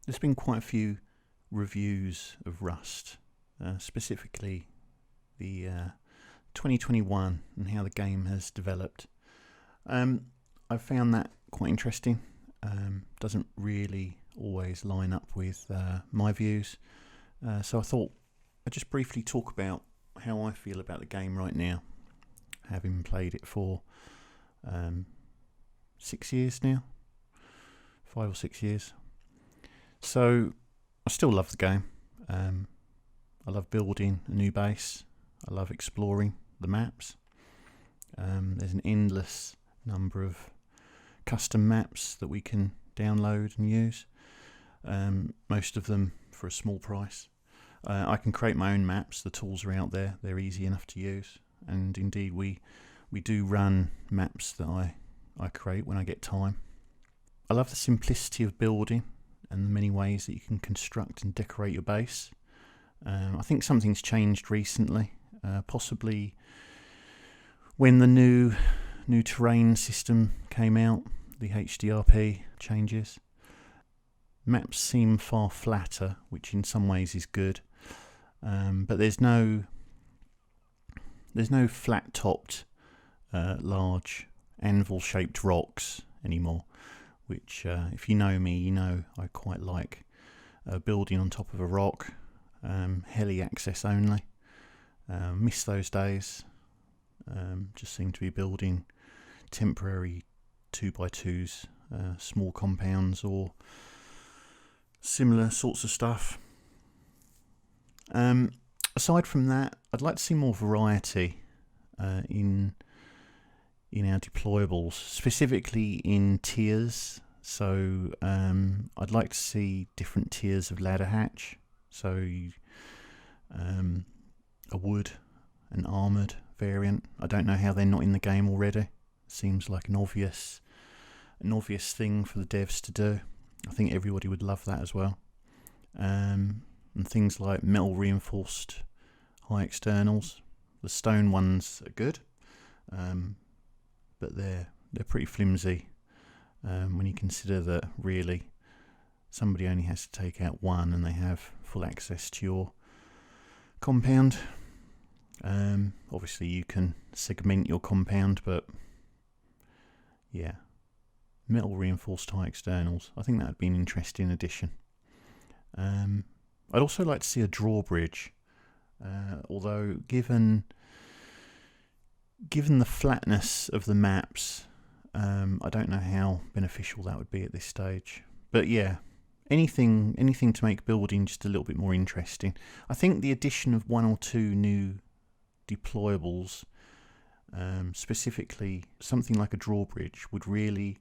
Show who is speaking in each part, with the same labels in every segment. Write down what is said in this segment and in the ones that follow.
Speaker 1: There's been quite a few reviews of Rust, specifically the 2021 and how the game has developed. I've found that quite interesting. Doesn't really always line up with my views. So I thought I'd just briefly talk about how I feel about the game right now, having played it for 6 years now, 5 or 6 years. So I still love the game. I love building a new base. I love exploring the maps. There's an endless number of custom maps that we can download and use, most of them for a small price. I can create my own maps. The tools are out there. They're easy enough to use, and indeed we do run maps that I create when I get time. I love the simplicity of building and the many ways that you can construct and decorate your base. I think something's changed recently, possibly when the new terrain system came out, the HDRP changes. Maps seem far flatter, which in some ways is good, but there's no flat-topped, large anvil-shaped rocks anymore, which if you know me, you know I quite like building on top of a rock, heli access only. Miss those days. Just seem to be building temporary 2x2s, small compounds or similar sorts of stuff. Aside from that, I'd like to see more variety in our deployables, specifically in tiers. So I'd like to see different tiers of ladder hatch. So a wood, an armoured variant. I don't know how they're not in the game already. Seems like an obvious thing for the devs to do. I think everybody would love that as well. And things like metal reinforced high externals. The stone ones are good, but they're pretty flimsy when you consider that really somebody only has to take out one and they have full access to your compound. Obviously you can segment your compound, but yeah, metal reinforced high externals, I think that would be an interesting addition. I'd also like to see a drawbridge, although given the flatness of the maps, I don't know how beneficial that would be at this stage. But yeah, anything to make building just a little bit more interesting. I think the addition of 1 or 2 new deployables, specifically something like a drawbridge, would really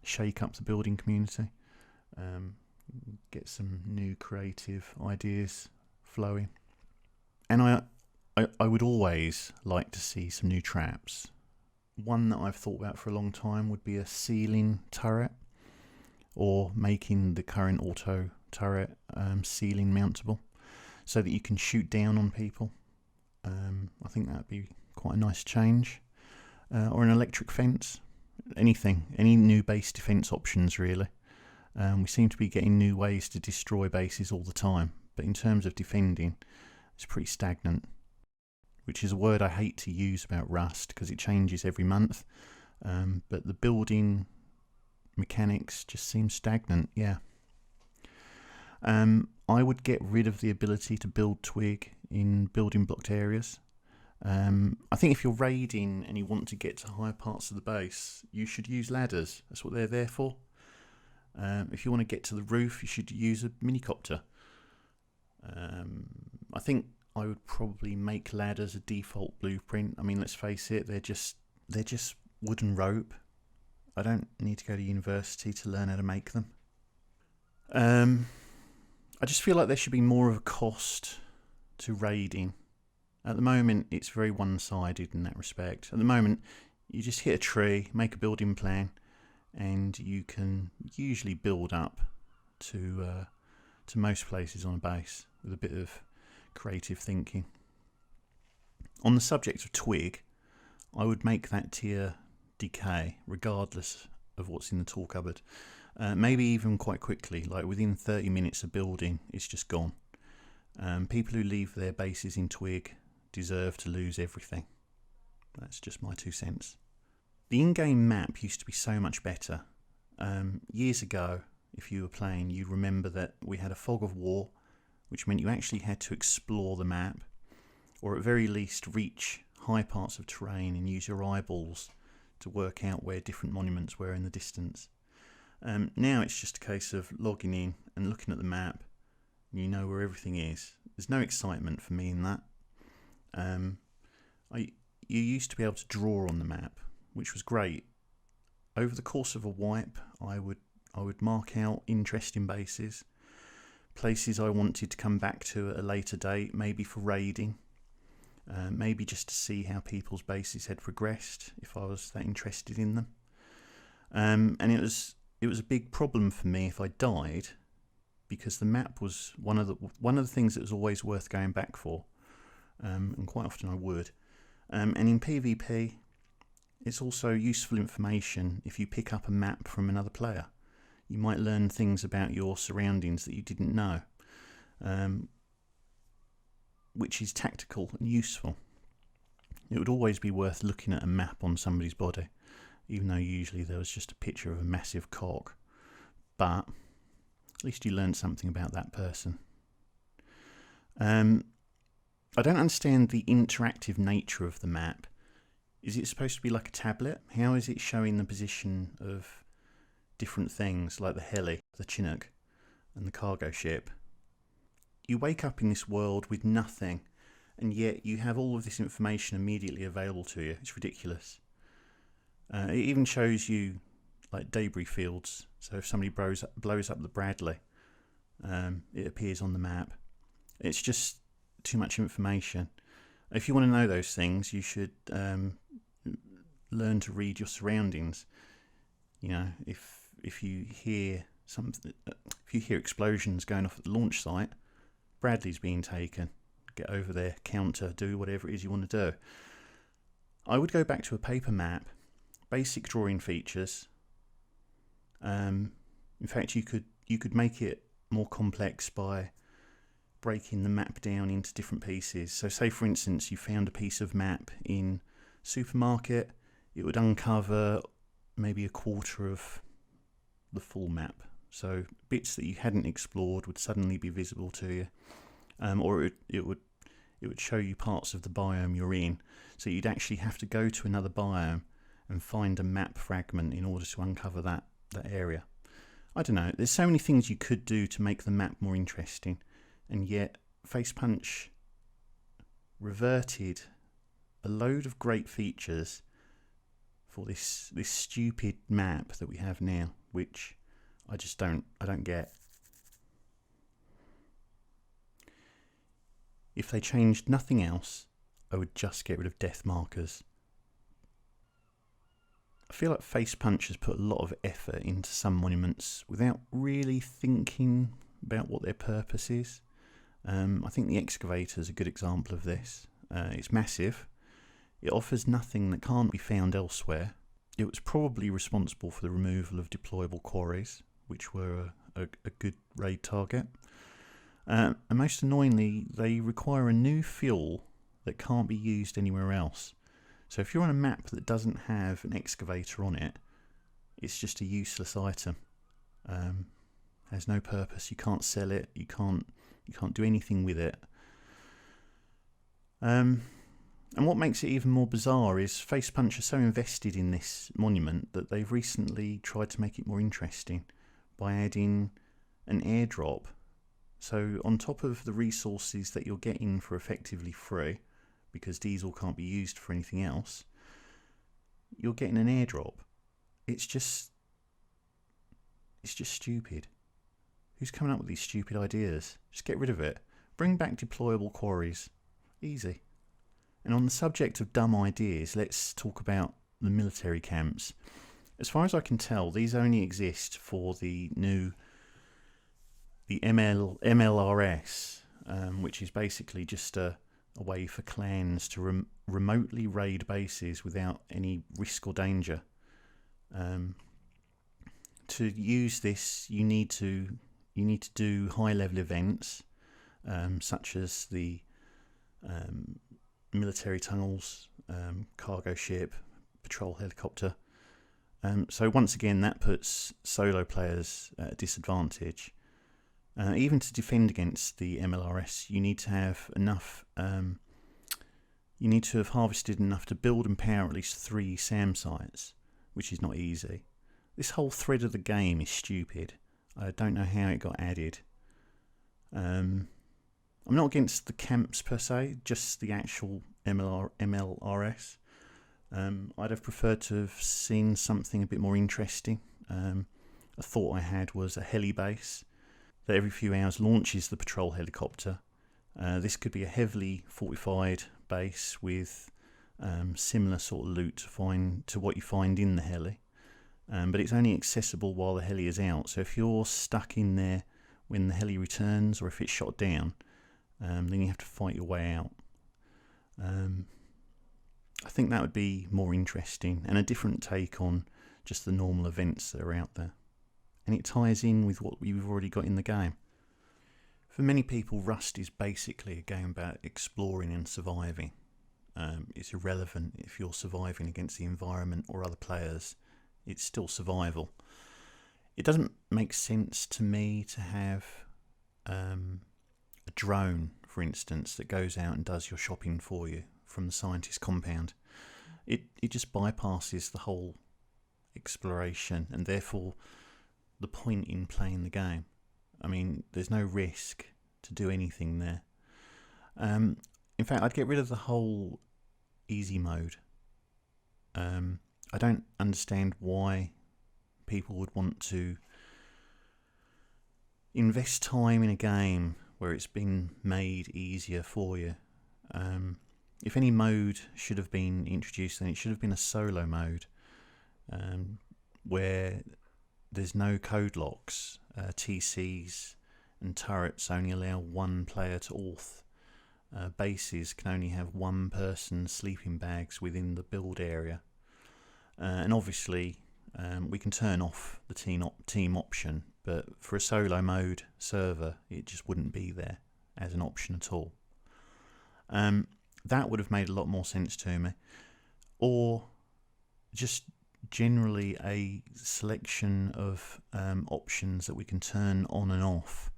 Speaker 1: shake up the building community, get some new creative ideas flowing. And I would always like to see some new traps. One that I've thought about for a long time would be a ceiling turret, or making the current auto turret ceiling mountable so that you can shoot down on people. I think that would be quite a nice change. Or an electric fence. Any new base defense options really. We seem to be getting new ways to destroy bases all the time, but in terms of defending, it's pretty stagnant, which is a word I hate to use about Rust because it changes every month, but the building mechanics just seem stagnant. Yeah. I would get rid of the ability to build twig in building blocked areas. I think if you're raiding and you want to get to higher parts of the base, you should use ladders. That's what they're there for. If you want to get to the roof, you should use a minicopter. I think I would probably make ladders a default blueprint. I mean, let's face it, they're just wooden rope. I don't need to go to university to learn how to make them. I just feel like there should be more of a cost to raiding. At the moment, it's very one-sided in that respect. At the moment, you just hit a tree, make a building plan, and you can usually build up to most places on a base with a bit of creative thinking. On the subject of twig, I would make that tier decay regardless of what's in the tool cupboard. maybe even quite quickly, like within 30 minutes of building, it's just gone. People who leave their bases in Twig deserve to lose everything. That's just my 2 cents. The in-game map used to be so much better. Years ago, if you were playing, you'd remember that we had a fog of war, which meant you actually had to explore the map, or at very least reach high parts of terrain and use your eyeballs to work out where different monuments were in the distance. Now it's just a case of logging in and looking at the map, and you know where everything is. There's no excitement for me in that. You used to be able to draw on the map, which was great. Over the course of a wipe, I would mark out interesting bases, places I wanted to come back to at a later date, maybe for raiding, maybe just to see how people's bases had progressed if I was that interested in them. And it was a big problem for me if I died, because the map was one of the things that was always worth going back for, and quite often I would. And in PvP, it's also useful information if you pick up a map from another player. You might learn things about your surroundings that you didn't know, which is tactical and useful. It would always be worth looking at a map on somebody's body, even though usually there was just a picture of a massive cock. But at least you learned something about that person. I don't understand the interactive nature of the map. Is it supposed to be like a tablet? How is it showing the position of different things like the heli, the Chinook, and the cargo ship? You wake up in this world with nothing, and yet you have all of this information immediately available to you. It's ridiculous. It even shows you like debris fields. So if somebody blows up the Bradley, it appears on the map. It's just too much information. If you want to know those things, you should learn to read your surroundings. You know, if you hear explosions going off at the launch site, Bradley's being taken. Get over there, counter, do whatever it is you want to do. I would go back to a paper map, basic drawing features. In fact, you could make it more complex by breaking the map down into different pieces. So say for instance you found a piece of map in supermarket, it would uncover maybe a quarter of the full map. So bits that you hadn't explored would suddenly be visible to you, or it would show you parts of the biome you're in. So you'd actually have to go to another biome and find a map fragment in order to uncover that area. I don't know, there's so many things you could do to make the map more interesting, and yet Facepunch reverted a load of great features for this stupid map that we have now, which I don't get. If they changed nothing else, I would just get rid of death markers. I feel like Facepunch has put a lot of effort into some monuments without really thinking about what their purpose is. I think the excavator is a good example of this. It's massive. It offers nothing that can't be found elsewhere. It was probably responsible for the removal of deployable quarries, which were a good raid target. And most annoyingly, they require a new fuel that can't be used anywhere else. So if you're on a map that doesn't have an excavator on it, it's just a useless item. Has no purpose. You can't sell it. You can't do anything with it. And what makes it even more bizarre is Facepunch are so invested in this monument that they've recently tried to make it more interesting by adding an airdrop. So on top of the resources that you're getting for effectively free, because diesel can't be used for anything else, you're getting an airdrop. It's just stupid. Who's coming up with these stupid ideas? Just get rid of it. Bring back deployable quarries. Easy. And on the subject of dumb ideas, let's talk about the military camps. As far as I can tell, these only exist for the MLRS, which is basically just a way for clans to remotely raid bases without any risk or danger, to use this, you need to do high level events, such as the military tunnels, cargo ship, patrol helicopter. So once again, that puts solo players at a disadvantage. Even to defend against the MLRS, you need to have enough. You need to have harvested enough to build and power at least 3 SAM sites, which is not easy. This whole thread of the game is stupid. I don't know how it got added. I'm not against the camps per se, just the actual MLRS. I'd have preferred to have seen something a bit more interesting. A thought I had was a heli base that every few hours launches the patrol helicopter. This could be a heavily fortified base with similar sort of loot to what you find in the heli. But it's only accessible while the heli is out. So if you're stuck in there when the heli returns, or if it's shot down, then you have to fight your way out. I think that would be more interesting and a different take on just the normal events that are out there. And it ties in with what we've already got in the game. For many people, Rust is basically a game about exploring and surviving. It's irrelevant if you're surviving against the environment or other players. It's still survival. It doesn't make sense to me to have a drone, for instance, that goes out and does your shopping for you from the scientist compound. It just bypasses the whole exploration and therefore the point in playing the game. I mean, there's no risk to do anything there. In fact, I'd get rid of the whole easy mode. I don't understand why people would want to invest time in a game where it's been made easier for you. If any mode should have been introduced, then it should have been a solo mode, where there's no code locks. TCs and turrets only allow one player to auth. Bases can only have one person sleeping bags within the build area. And obviously, we can turn off the team option, but for a solo mode server, it just wouldn't be there as an option at all. That would have made a lot more sense to me. Or just generally a selection of options that we can turn on and off,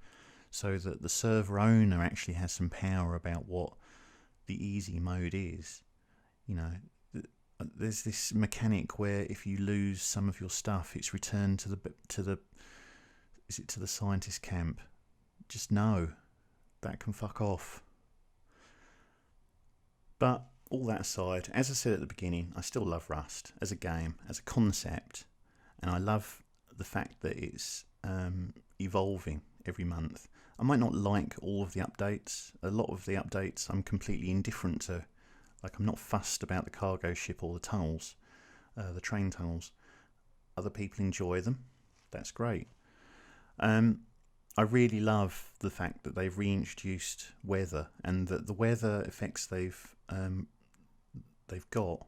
Speaker 1: so that the server owner actually has some power about what the easy mode is. You know, there's this mechanic where if you lose some of your stuff, it's returned to the scientist camp. Just no, that can fuck off. But all that aside, as I said at the beginning, I still love Rust as a game, as a concept, and I love the fact that it's evolving every month. I might not like all of the updates. A lot of the updates I'm completely indifferent to. Like, I'm not fussed about the cargo ship or the tunnels, the train tunnels. Other people enjoy them. That's great. I really love the fact that they've reintroduced weather, and that the weather effects they've got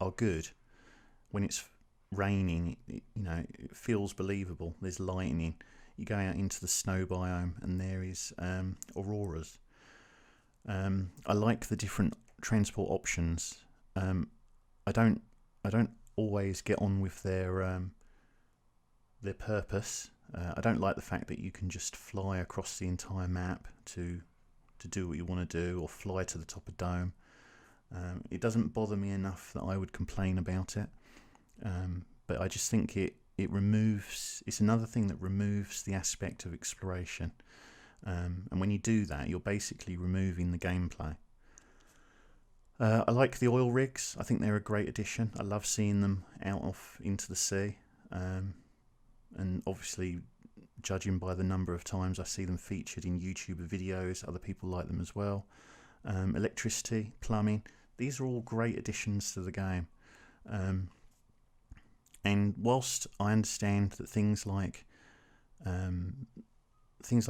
Speaker 1: are good. When it's raining, it feels believable. There's lightning. You go out into the snow biome, and there is auroras. I like the different transport options. I don't always get on with their purpose. I don't like the fact that you can just fly across the entire map to do what you want to do, or fly to the top of Dome. It doesn't bother me enough that I would complain about it. But I just think it's another thing that removes the aspect of exploration. And when you do that, you're basically removing the gameplay. I like the oil rigs. I think they're a great addition. I love seeing them out off into the sea. And obviously, judging by the number of times I see them featured in YouTube videos, other people like them as well. Electricity, plumbing, these are all great additions to the game. And whilst I understand that things like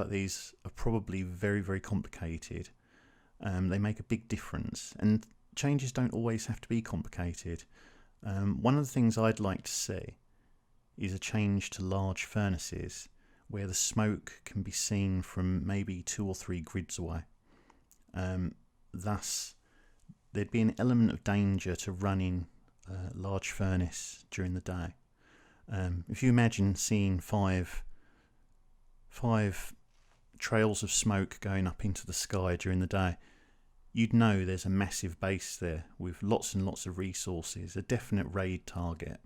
Speaker 1: these are probably very, very complicated, they make a big difference. And changes don't always have to be complicated. One of the things I'd like to see is a change to large furnaces where the smoke can be seen from maybe 2 or 3 grids away. Thus, there'd be an element of danger to running a large furnace during the day. If you imagine seeing five trails of smoke going up into the sky during the day, you'd know there's a massive base there with lots and lots of resources, a definite raid target,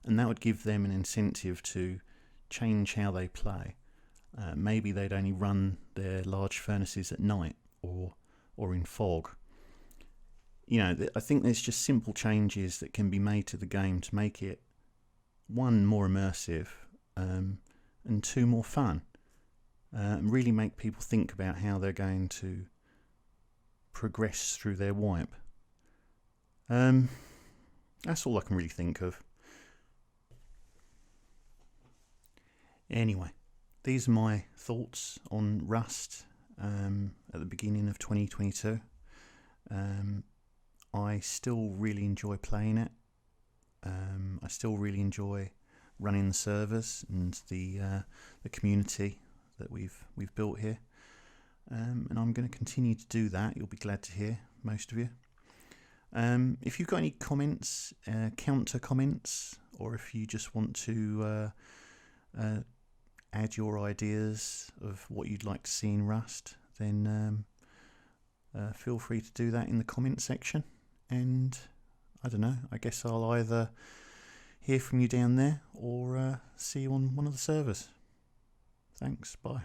Speaker 1: and that would give them an incentive to change how they play. Maybe they'd only run their large furnaces at night or in fog. I think there's just simple changes that can be made to the game to make it, 1, more immersive, and 2, more fun. And really make people think about how they're going to progress through their wipe. That's all I can really think of. Anyway, these are my thoughts on Rust at the beginning of 2022. I still really enjoy playing it. I still really enjoy running the servers and the community that we've built here. And I'm going to continue to do that. You'll be glad to hear, most of you. If you've got any comments, counter comments, or if you just want to add your ideas of what you'd like to see in Rust, then feel free to do that in the comment section. And I don't know, I guess I'll either hear from you down there or see you on one of the servers. Thanks, bye.